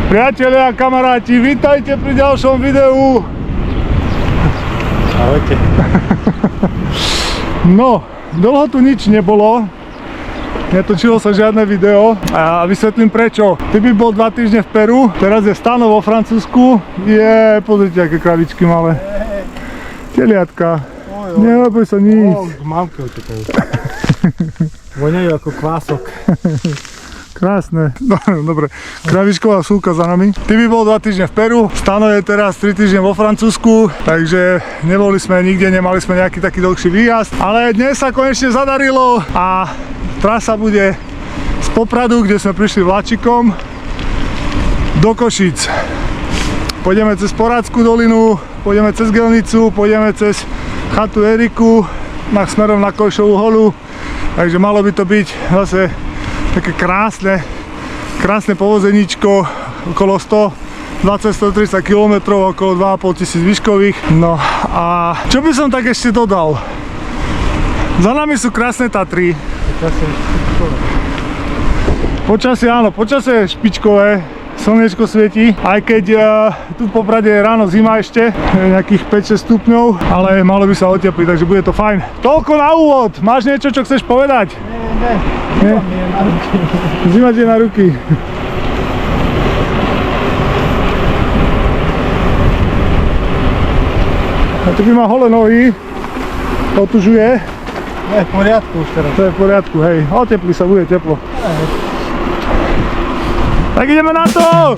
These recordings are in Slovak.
Priatelia a kamaráti, vítajte pri ďalšom videu. Ahojte. No, dlho tu nič nebolo. Netočilo sa žiadne video a vysvetlím prečo. Ty by bol 2 týždne v Peru, teraz je Stano vo Francúzsku. Pozrite, aké kravičky malé. Teliatka. Neboj sa nič. Mamke utekajú. Voňajú ako kvások. Krásne. No, dobre. Kravičková súka za nami. Ty by bol 2 týždne v Peru, Stano je teraz 3 týždne vo Francúzsku, takže neboli sme nikde, nemali sme nejaký taký dlhší výjazd. Ale dnes sa konečne zadarilo a trasa bude z Popradu, kde sme prišli vláčikom, do Košíc. Pôjdeme cez Poradskú dolinu, pôjdeme cez Gelnicu, pôjdeme cez chatu Eriku, smerom na Košovú holu. Takže malo by to byť zase také krásne povozeníčko, okolo 120-130 km, okolo 2500 výškových. No a čo by som tak ešte dodal? Za nami sú krásne Tatry. Počasie, áno, počasie je špičkové, slnečko svieti, aj keď tu v Poprade je ráno zima ešte, nejakých 5-6 stupňov, ale malo by sa otepliť, takže bude to fajn. Toľko na úvod, máš niečo, čo chceš povedať? Nie? Zima ti je na ruky. A tu by má holé nohy, otužuje. To je v poriadku už teraz. To je v poriadku, hej, oteplí sa, bude teplo. Tak ideme na to!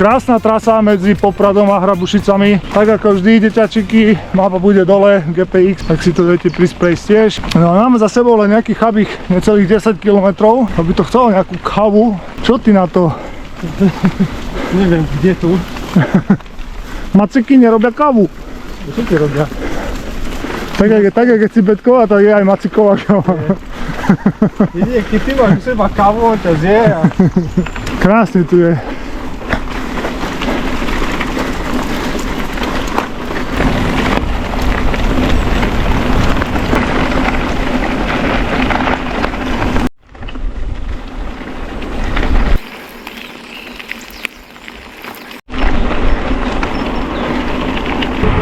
Krásna trasa medzi Popradom a Hrabušicami. Tak ako vždy, deťačiky, mapa bude dole, GPX, tak si to viete prísť prejsť tiež. No a máme za sebou len nejakých chabých necelých 10 km, aby to chcelo nejakú kavu. Čo ty na to? Neviem, kde tu. Maceky nerobia kavu. Čo ti robia? Tak jak si Betková, tak je aj maciková káva. Keď ty máš u seba kávu, on ťa zje a... Krásne tu je.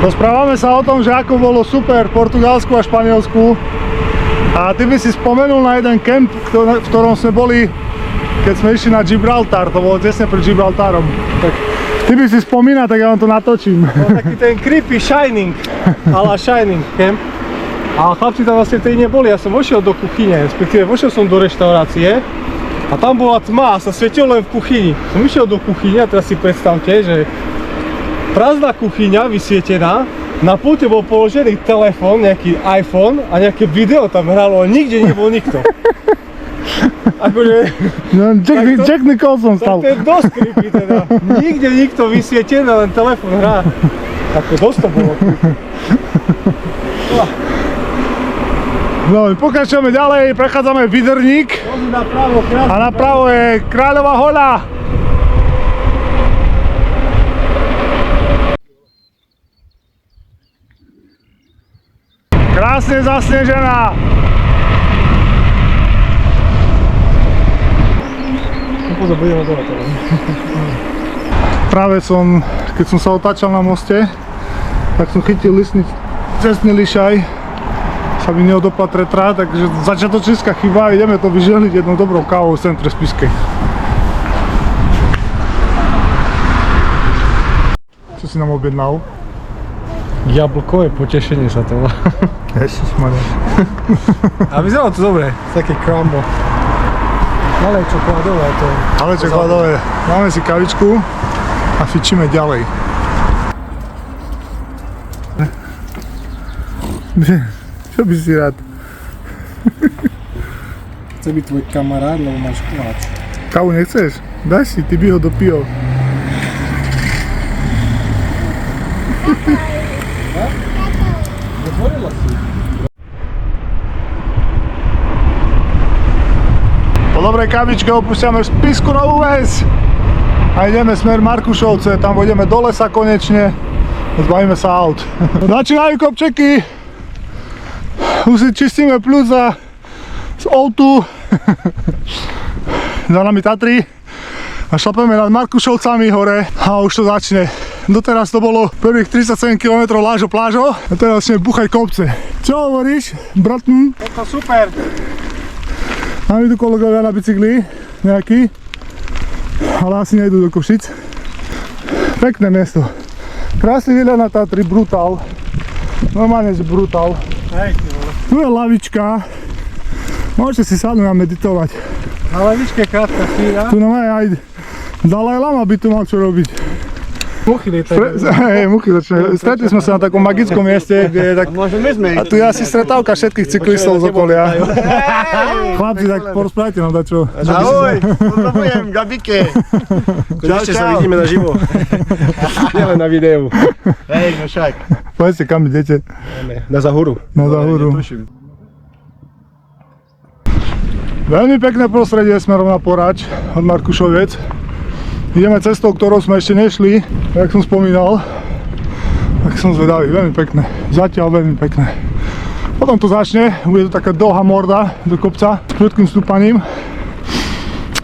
Rozprávame sa o tom, že ako bolo super v Portugalsku a Španielsku. A ty by si spomenul na jeden kemp, v ktorom sme boli, keď sme išli na Gibraltar, to bolo tesne pred Gibraltarom. Tak ty by si spomínal, tak ja vám to natočím. No taký ten creepy Shining, ala Shining camp. A chlapci tam vlastne vtedy neboli, ja som vošiel do kuchyne, respektíve vošiel som do reštaurácie. A tam bola tma a sa svietilo len v kuchyni. Som išiel do kuchyne a teraz si predstavte, že prázdna kuchyňa vysvietená, na pulte bol položený telefón, nejaký iPhone a nejaké video tam hralo, ale nikde nebol nikto. Akože... No, Jack Nicholson stal. Tak to je dosť creepy teda. Nikde nikto vysvietený, len telefón hrá. Tako dosť to bolo. No, pokračujeme ďalej, prechádzame Vydrník. A napravo je Kráľová hola. Krásne zasnežená. Práve keď som sa otáčal na moste, tak som chytil cestný lišaj, sa mi neodopla tretra, takže začiatočnícka chyba, ideme to vyžehliť jednou dobrou kávou v centre Spišskej. Čo si nám objednal? Jablkové potešenie sa to volá. Ježišmarja. A vyzeralo to dobre, také crumble. Ale čokoládové to je. Ale čokoládové. Máme si kavičku a fičíme ďalej. Čo by si rád? Chce byť tvoj kamarát, lebo máš koláč. Kávu nechceš? Daj si, ty by ho dopil. Zatvorila si. Po dobrej kavičke opúšťame Spisku Novú Ves a ideme smer Markušovce, tam pôjdeme do lesa konečne a zbavíme sa aut. Začínajú kopčeky, už si čistíme pľúca z outu, za nami Tatry a šlapeme nad Markušovcami hore a už to začne. Doteraz to bolo prvých 37 km lážo plážo a teraz začne buchať kopce. Čo hovoríš, bratn? Je to super. Máme tu kolegovia na bicykli, nejaký, ale asi nejdú do Košic. Pekné miesto. Krásny výhľad na Tatry, brutál. Normálne, že brutál. Hej, ty vole. Tu je lavička. Môžete si sadnúť a meditovať. Na lavičke krátka chvíľa. Tu normálne aj Dalaj Lama by tu mal čo robiť. Muchy lietajú. Hej, muchy začne. Stretli sme sa na takom magickom mieste, kde je tak... A tu je asi stretávka všetkých cyklistov z okolia. Chlapci, tak porozprávajte nám dačo. Ahoj, pozdravujem, Gabike. Konečne sa vidíme naživo. Nielen na videu. Hej, no však. Povedzte, kam idete? Na Zahuru. Na Zahuru. Veľmi pekné prostredie smerom na Porač od Markušoviec. Ideme cestou, ktorou sme ešte nešli, jak som spomínal. Tak som zvedavý, veľmi pekné. Zatiaľ veľmi pekné. Potom to začne, bude to taká dlhá morda do kopca s prudkým stúpaním.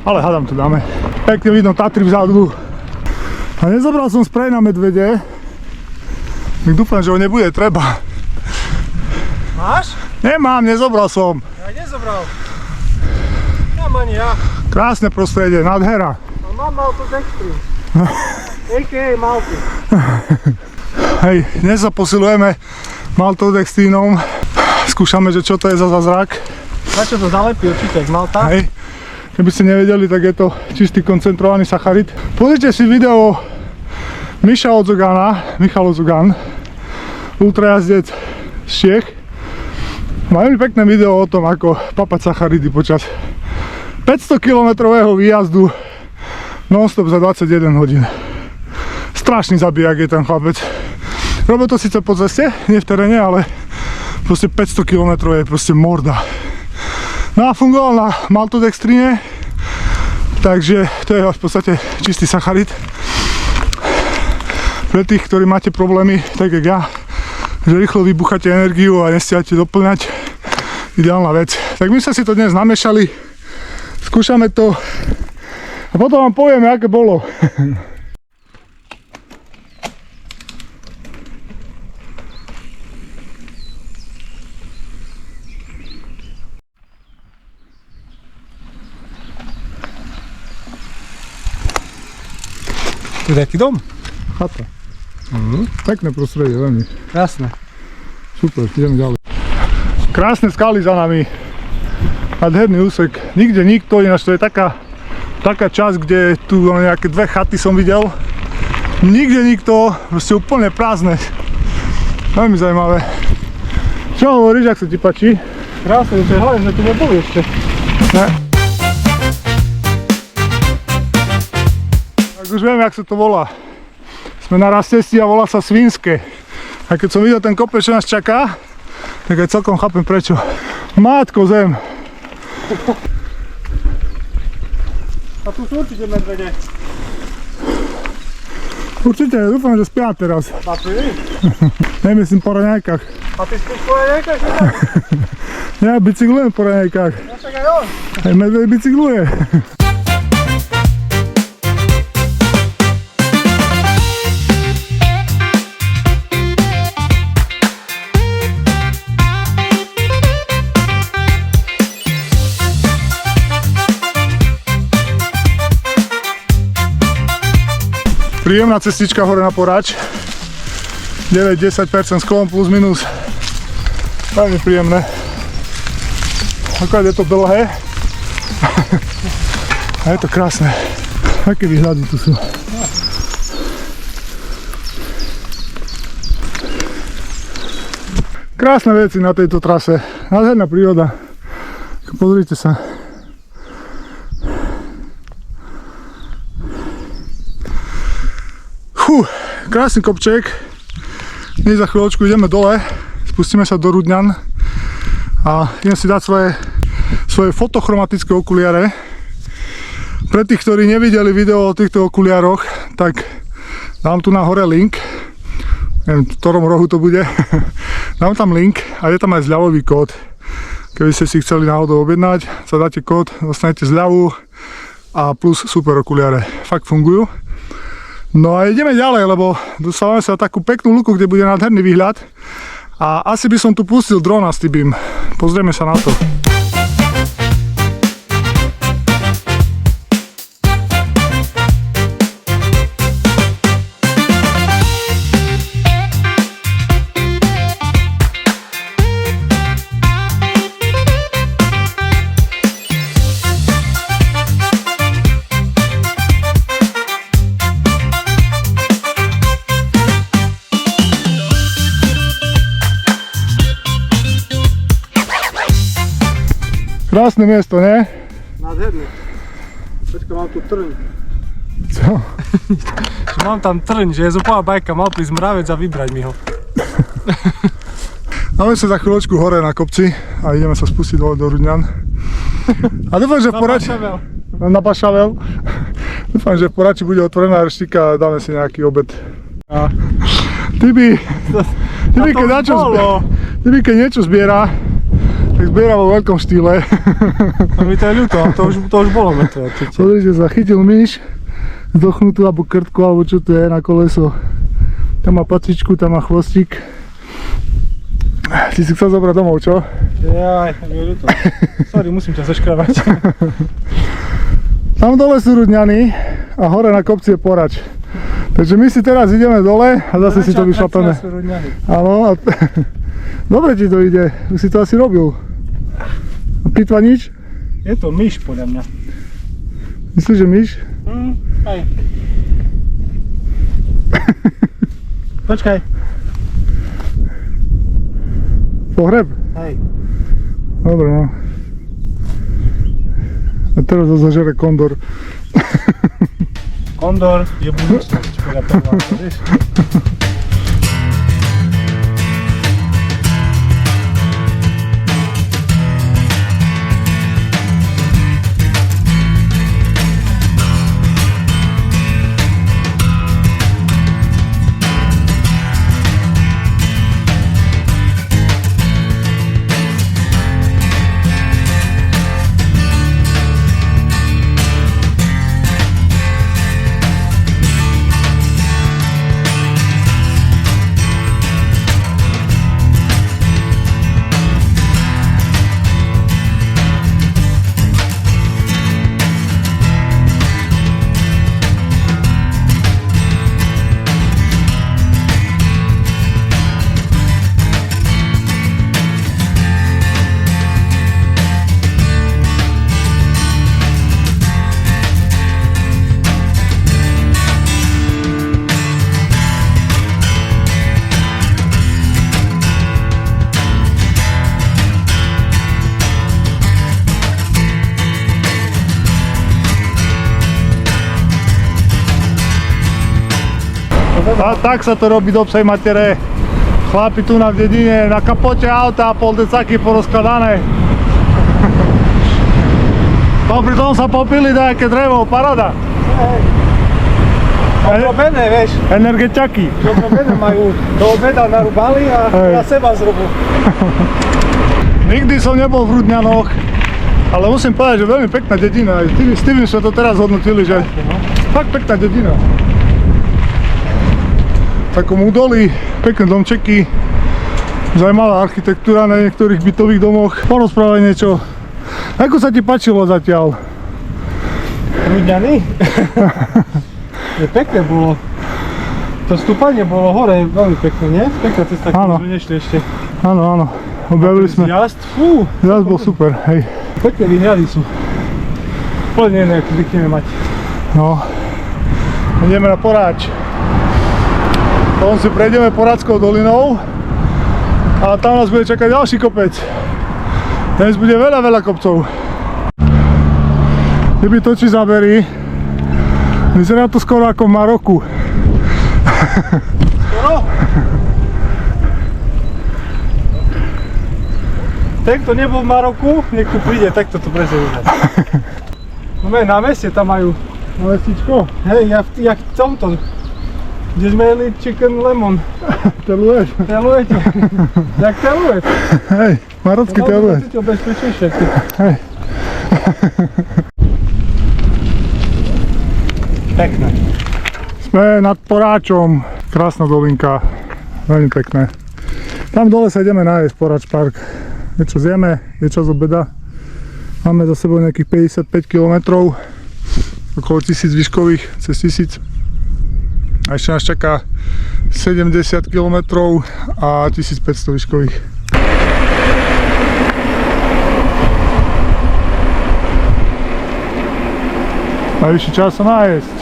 Ale hádam to dáme. Pekne vidno Tatry vzadu. A nezobral som sprej na medvede. Tak dúfam, že ho nebude treba. Máš? Nemám, nezobral som. Ja nezobral. Mám ani ja. Krásne prostredie, nádhera. Mám Maltodextrin. A.k.a. Malty. Hej, dnes sa posilujeme maltodextrínom. Skúšame, že čo to je za zázrak. Na čo to zalepí určite, Malta? Hej, keby ste nevedeli, tak je to čistý koncentrovaný sacharid. Pozrite si video Miša Odzogana, Michal Odzogan, ultrajazdec z Čiech. Má veľmi pekné video o tom, ako papať sacharidy počas 500 kilometrového výjazdu non-stop za 21 hodín. Strašný zabijak je ten chlapec. Robil to síce po ceste, nie v teréne, ale proste 500 km je proste morda. No a fungoval na maltodextrine, takže to je v podstate čistý sacharid. Pre tých, ktorí máte problémy, tak jak ja, že rýchlo vybucháte energiu a nestiate doplňať, ideálna vec. Tak my sa si to dnes namiešali, skúšame to a potom vám povieme, aké bolo. Tu je taký dom? Chata. Pekné prostredie, veľmi. Krásne. Super, ideme ďalej. Krásne skaly za nami. Nádherný úsek. Nikde nikto, ináč to je taká časť, kde tu nejaké dve chaty som videl. Nikde nikto, proste úplne prázdne. Veľmi zaujímavé. Čo hovoríš, ak sa ti páči? Krásne, to je hlavne, že tu neboli ešte. Ne. Tak už viem, jak sa to volá. Sme na rastesti a volá sa Svinské. A keď som videl ten kopec, čo nás čaká, tak aj celkom chápem prečo. Mátko zem. A tu sú určite medvede. Určite, dúfam, že spia teraz. Papíry? Nemyslím po raňajkách. A ty spíš po raňajkách? Ja bicyklujem po raňajkách. No však aj on. Aj medveď bicykluje. Príjemná cestička hore na Porač. 9-10% sklon plus minus. Veľmi príjemné. Akorát je to dlhé. A je to krásne. Aké výhľady tu sú. Krásne veci na tejto trase. Nádherná príroda. Pozrite sa. Krásny kopček. Dnes za chvíľočku ideme dole, spustíme sa do Rudňan a idem si dať svoje fotochromatické okuliare. Pre tých, ktorí nevideli video o týchto okuliároch, tak dám tu na hore link. Neviem, v ktorom rohu to bude. Dám tam link a je tam aj zľavový kód. Keby ste si chceli náhodou objednať, zadáte kód, dostanete zľavu a plus super okuliare. Fakt fungujú. No a ideme ďalej, lebo dostávame sa na takú peknú luku, kde bude nádherný výhľad. A asi by som tu pustil drona s tým. Pozrieme sa na to. Krásne miesto, nie? Nádherný. Počka, mám tu trň. Co? Že mám tam trň, že je zopová bajka, mal prísť mravec a vybrať mi ho. Máme sa za chvíľočku hore na kopci a ideme sa spustiť dole do Rudňan. A dúfam, že v Porači... Na Pašavel. Dúfam, že v Porači bude otvorená reštika a dáme si nejaký obed. A ty by keď niečo zbiera, tak zbiera vo veľkom štýle. A mi to je ľúto, to už bolo mŕtve určite. Pozrite sa, chytil myš, zdochnutú alebo krtku, alebo čo to je na koleso. Tam má pacičku, tam má chvostík. Ty si chcel zobrať domov, čo? Jaj, mi je ľúto. Sorry, musím ťa zaškrabať. Tam dole sú Rudňany a hore na kopci je Porač. Takže my si teraz ideme dole a zase si to vyšlapeme. Áno. Dobre ti to ide, už si to asi robil. A pitva nič? Je to myš podľa mňa. Myslíš, že myš? Hej. Počkaj. Pohreb? Hej. Dobre, no. A teraz to zažere kondor. Kondor je budúcnosť podľa toho, vieš? A tak sa to robí do psej matere. Chlapi tu na dedine, na kapote auta a pol decaky porozkladané. Popri tom sa popili nejaké drevo, paráda. Obrobené, vieš. Energetiaky. Obrobené majú do obeda narúbali a na seba zrobu. Nikdy som nebol v Rudňanoch, ale musím povedať, že veľmi pekná dedina. Aj s tým sme to teraz hodnotili, že fakt pekná dedina. V takom údolí, pekné domčeky, zaujímavá architektúra na niektorých bytových domoch. Porozprávaj niečo. Ako sa ti páčilo zatiaľ? Rudňany? Je pekné bolo. To stúpanie bolo hore veľmi pekné, nie? Pekná cesta, keď sme nešli ešte. Áno, áno. Objavili sme. Jazd, fú. Jazd bol super, hej. Pekné výhľady sú. Plne iné, ako zvykneme mať. No. Ideme na Poráč. Potom si prejdeme Poráčskou dolinou a tam nás bude čakať ďalší kopec. Dnes bude veľa kopcov. Keby točí zábery, vyzerá to skoro ako v Maroku. Skoro? Ten, kto nebol v Maroku, nech tu príde, takto to presne vidieť. No na meste tam majú Mestičko? hej, jak v tomto, kde sme jeli chicken lemon. Teluješ? Telujete? Jak teluje? Hej, marocký teluje. Cítil bezpečnejšie. Hej. Pekné. Sme nad Poráčom, krásna dolinka, veľmi pekné. Tam dole sa ideme nájsť, Poráč park. Niečo zjeme, je čas obeda. Máme za sebou nejakých 55 km, okolo 1000 výškových, cez 1000. A ešte nás čaká 70 km a 1500 výškových. Najvyšší čas sa nájsť.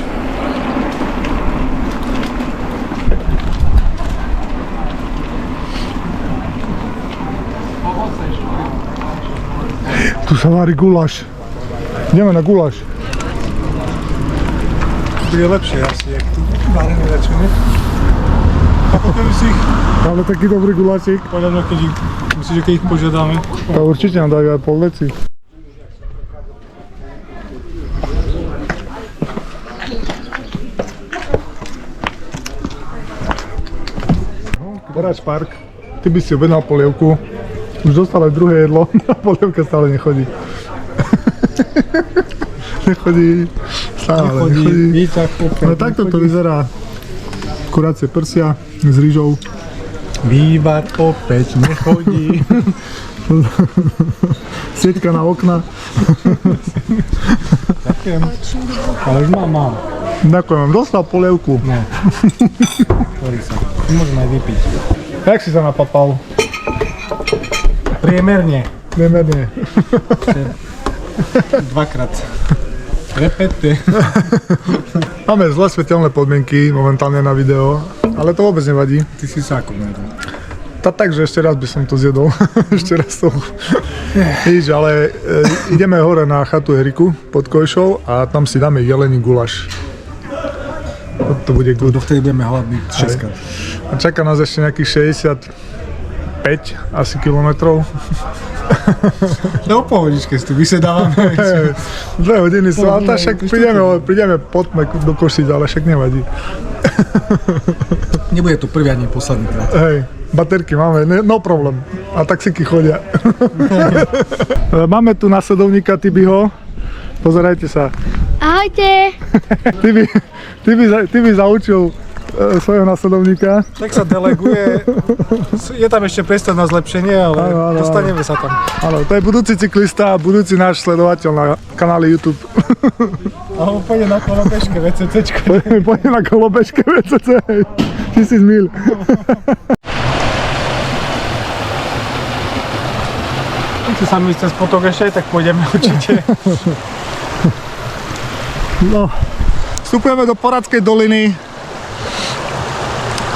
Tu sa varí guláš. Ideme na guláš. To je lepšie asi, jak tu varené radšej, ne? A potom si ich, Ale taký dobrý guláčik. podľa mňa, myslíš, že keď ich požiadame. To určite nám dajú aj pol veci. Poráč park. Ty by si objednal polievku. Už dostal aj druhé jedlo, a polievka stále nechodí. Nechodí. Stále nechodí. Víca, chopka. Ale takto to vyzerá. Kurácie prsia s rýžou. Vývar opäť nechodí. Sieťka na okna. Ďakujem. Ale už mám. Ďakujem, dostal polievku. No. Ktorý sa. Môžem aj vypiť. Jak si sa napapal? Priemerne. Nemerne. Dvakrát. Repete. Máme zlé svetelné podmienky momentálne na video, ale to vôbec nevadí. Ty si sa ako vedel. Takže ešte raz by som to zjedol. Ešte raz to. Nič, ale ideme hore na chatu Eriku pod Kojšou a tam si dáme jelení guláš. To bude good. Dovtedy budeme hladní 6 krát. A čaká nás ešte nejakých 65 asi kilometrov. No pohodičke si tu vysedávame. 2 hodiny sú, ale tá však prídeme potme do Košic, ale však nevadí. Nebude to prvý ani posledný krát. Hej, baterky máme, no problém. A taxíky chodia. Máme tu nasledovníka Tibiho. Pozerajte sa. Ahojte! Ty by zaučil svojho nasledovníka. Tak sa deleguje. Je tam ešte priestor na zlepšenie, ale Áno. dostaneme sa tam. Áno, to je budúci cyklista a budúci náš sledovateľ na kanáli YouTube. Alebo pôjde na kolobežke VCCčko. Pôjde na kolobežke VCC. 1000 mil. Keď sa mi cez potok ešte, tak pôjdeme určite. No, vstupujeme do Poradskej doliny.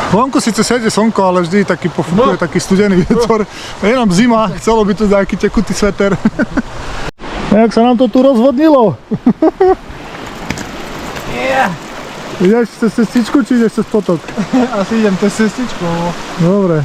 Vonku síce svieti slnko, ale vždy taký pofúkuje, taký studený vietor. Je nám zima, chcelo by tu nejaký tekutý sveter. Jak sa nám to tu rozvodnilo? Ideš cez cestičku, či ideš cez potok? Asi idem cez cestičku. Dobre.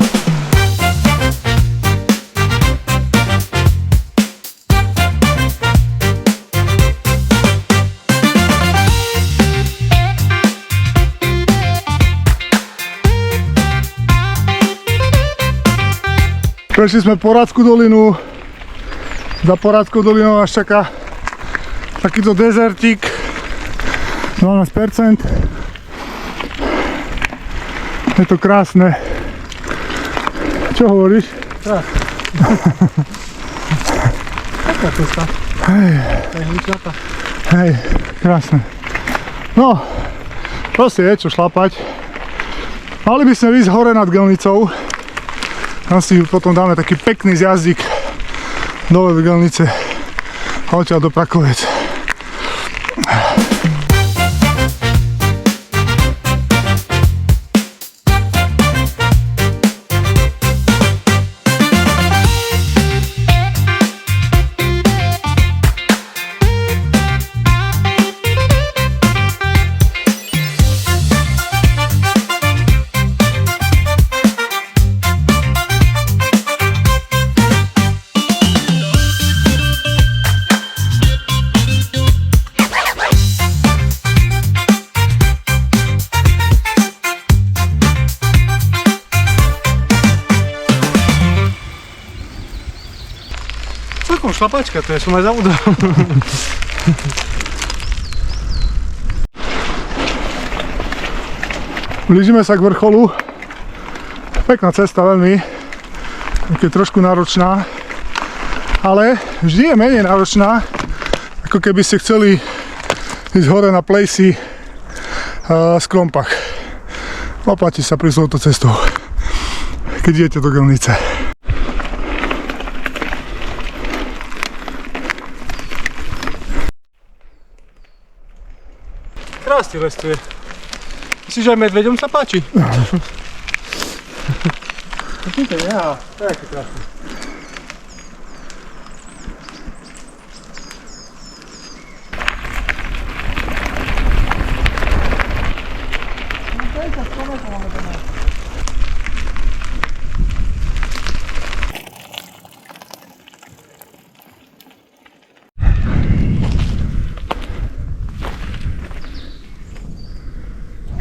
Prešli sme Poradskú dolinu. Za Poradskou dolinou nás čaká takýto dezertík. 12%. Je to krásne. Čo hovoríš? Krásne. Taká cesta. Hej, krásne. No, proste je čo šlapať. Mali by sme ísť hore nad Gelnicou. Tam si potom dáme taký pekný zjazdík dole do Gelnice a odtiaľ do Prakovec. Celkom šlapačka, to je, som aj zabudol. Blížime sa k vrcholu. Pekná cesta, veľmi. Je trošku náročná. Ale vždy je menej náročná, ako keby ste chceli ísť hore na plejsi z Krompach. Oplatí sa prísť touto cestou, keď idete do Gelnice. Krásny les tu je. Myslíš, že aj medveďom sa páči? Počujte, ja, to je aký krásny.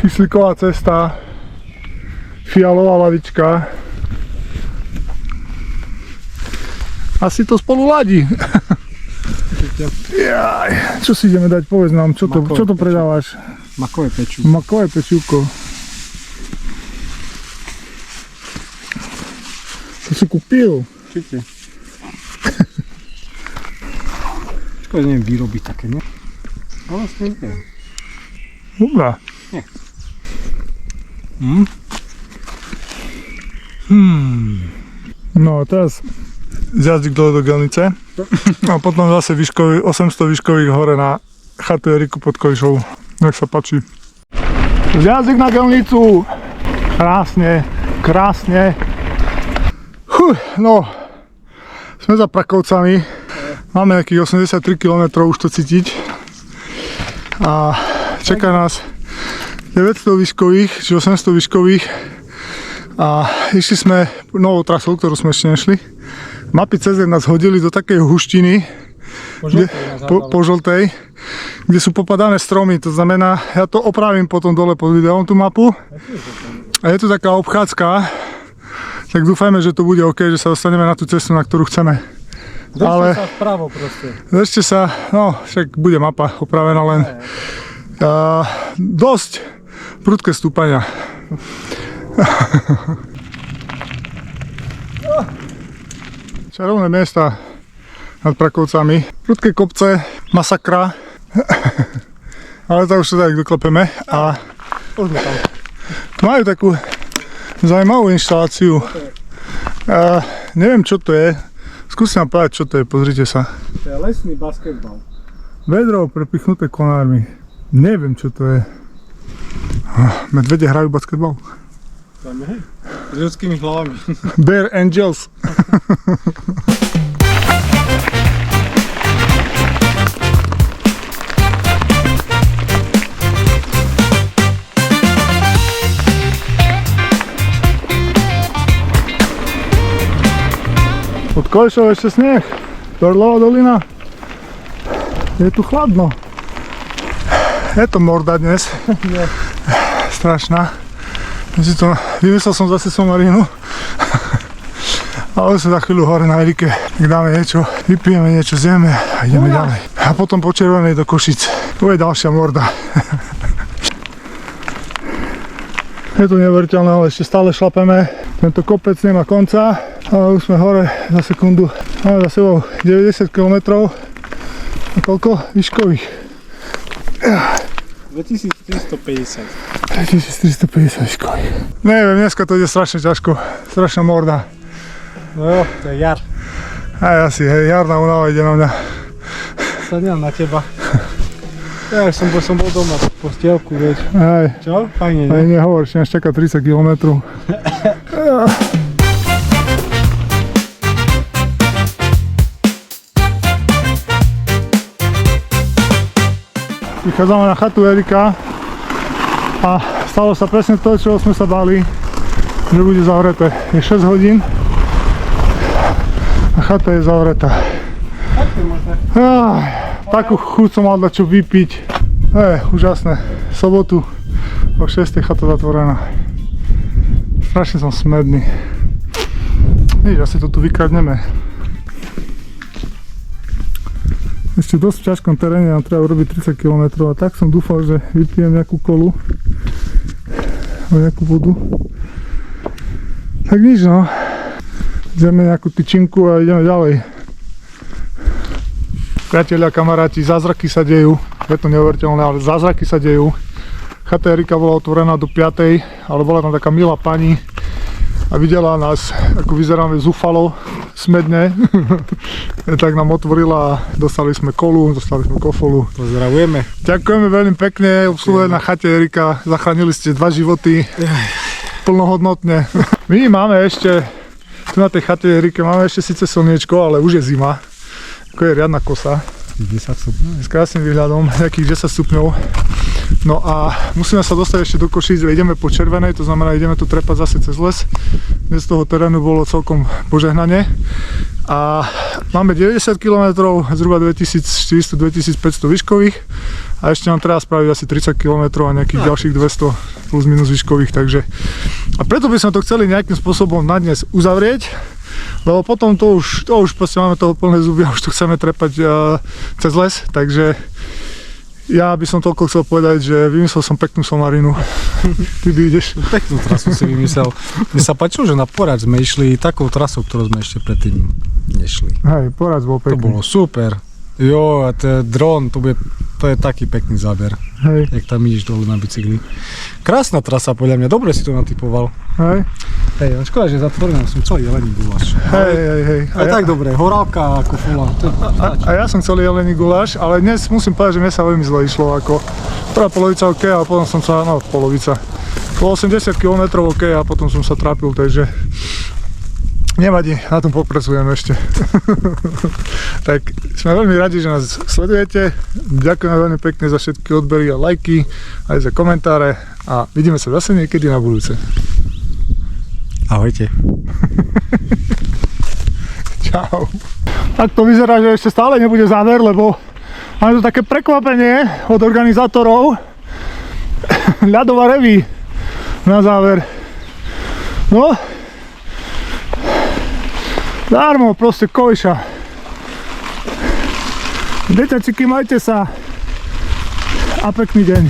Kyslíková cesta, fialová lavička. Asi to spolu ladí. Jaj, čo si ideme dať, povedz nám, čo to predávaš? Makové pečú. Makové pečúko. To si kúpil? Určite. Škoda neviem vyrobiť také, ne? Ale vlastne neviem. Dobrá. Nie. No a teraz zjazdík dole do Gelnice a potom zase 800 výškových hore na chatu Eriku pod Kolišou. Nech sa páči. Zjazdík na Gelnicu! Krásne, krásne. No, sme za Prakovcami. Máme nejakých 83 km, už to cítiť. A čaká nás 900 výškových, či 800 výškových. A išli sme novou trasou, ktorú sme ešte nešli. Mapy CZ nás hodili do takej huštiny, po žltej, kde sú popadané stromy. To znamená, ja to opravím potom dole pod videom, tú mapu. A je tu taká obchádzka, tak dúfajme, že to bude OK, že sa dostaneme na tú cestu, na ktorú chceme. Držte sa vpravo proste. Držte sa, no však bude mapa opravená len. Dosť prudké stúpania. Čarovné miesta nad Prakovcami. Prudké kopce, masakra. Ale to už sa tak doklepeme. A Poďme tam. majú takú zaujímavú inštaláciu. Neviem, čo to je. Skúsim vám povedať, čo to je. Pozrite sa. To je lesný basketbal. Vedro prepichnuté konármi. Neviem, čo to je. Medvede hrajú basketbal. Tam je, hej. S ľudskými hlavami. Bear Angels. Pod Kolišou ešte sneh. Torlová dolina. Je tu chladno. Je to morda dnes. Strašná. Vymyslel som zase somarinu. Ale sme za chvíľu hore na Erike. Tak dáme niečo, vypijeme niečo, zjeme a ideme ďalej. A potom po Červenej do Košic. To je ďalšia morda. Je to neuveriteľné, ale ešte stále šlapeme. Tento kopec nemá konca. Ale už sme hore za sekundu. Máme za sebou 90 km. A koľko? Výškových. 2350. 2350 výškových. Neviem, dneska to ide strašne ťažko. Strašná morda. No jo, to je jar. Aj asi, hej, jarná únava ide na mňa. Sadňam na teba. Ja už som bol doma po stielku, vieš. Aj, Čo? Fajne, aj ne? nehovor, ešte nás čaká 30 km. Vychádzame na chatu Erika a stalo sa presne to, čo sme sa báli, že bude zavreté. Je 6 hodín a chata je zavretá. Tak to je možné. Takú chuť som mal dať čo vypiť. Úžasné. V sobotu o 6 je chata zatvorená. Strašne som smedný. Vidíš, asi to tu vykradneme. Ešte dosť v ťažkom teréne, nám treba urobiť 30 km a tak som dúfal, že vypijem nejakú kolu a nejakú vodu. Tak nič no, ideme nejakú tyčinku a ideme ďalej. Priatelia, kamaráti, zázraky sa dejú, je to neuveriteľné, ale zázraky sa dejú. Chata Erika bola otvorená do 5, ale bola tam taká milá pani a videla nás, ako vyzeráme zúfalo, smedne. Tak nám otvorila a dostali sme kolu, dostali sme kofolu. Pozdravujeme. Ďakujeme veľmi pekne, obsluhuje na chate Erika, zachránili ste 2 životy plnohodnotne. My máme ešte, tu na tej chate Erike máme ešte síce slniečko, ale už je zima. Ako je riadna kosa. 10 stupňov. S krásnym výhľadom, nejakých 10 stupňov. No a musíme sa dostať ešte do Košíc, ideme po červenej, to znamená ideme tu trepať zase cez les. Dnes z toho terénu bolo celkom požehnanie. A máme 90 km, zhruba 2400-2500 výškových a ešte nám treba spraviť asi 30 km a nejakých ďalších 200 plus minus výškových, takže a preto by sme to chceli nejakým spôsobom na dnes uzavrieť, lebo potom to už proste máme toho plné zuby a už to chceme trepať cez les, takže ja by som toľko chcel povedať, že vymyslel som peknú somarinu. Ty by ideš. Peknú trasu si vymyslel. Mne sa páčilo, že na Porac sme išli takou trasou, ktorú sme ešte predtým nešli. Hej, Porac bol To pekný. bolo super. Jo, a ten dron, to je taký pekný záber. Hej, Jak tam ideš dole na bicykli. Krásna trasa podľa mňa, dobre si to natypoval. hej, Hej, ale škoda, že zatvorená, som celý jelení guláš. hej. A tak dobre, horálka ako fola. A ja som chcel jelení guláš, ale dnes musím povedať, že mne sa veľmi zle išlo. Ako prvá polovica OK, a potom som sa, polovica. Po 80 km OK a potom som sa trápil, takže nevadí, na tom popracujem ešte. Tak sme veľmi radi, že nás sledujete. Ďakujeme veľmi pekne za všetky odbery a lajky, aj za komentáre a vidíme sa zase niekedy na budúce. Ahojte. Čau. Tak to vyzerá, že ešte stále nebude záver, lebo máme tu také prekvapenie od organizátorov. Ľadová reví na záver. No, darmo, proste kojša. Deťačiky, majte sa a pekný deň.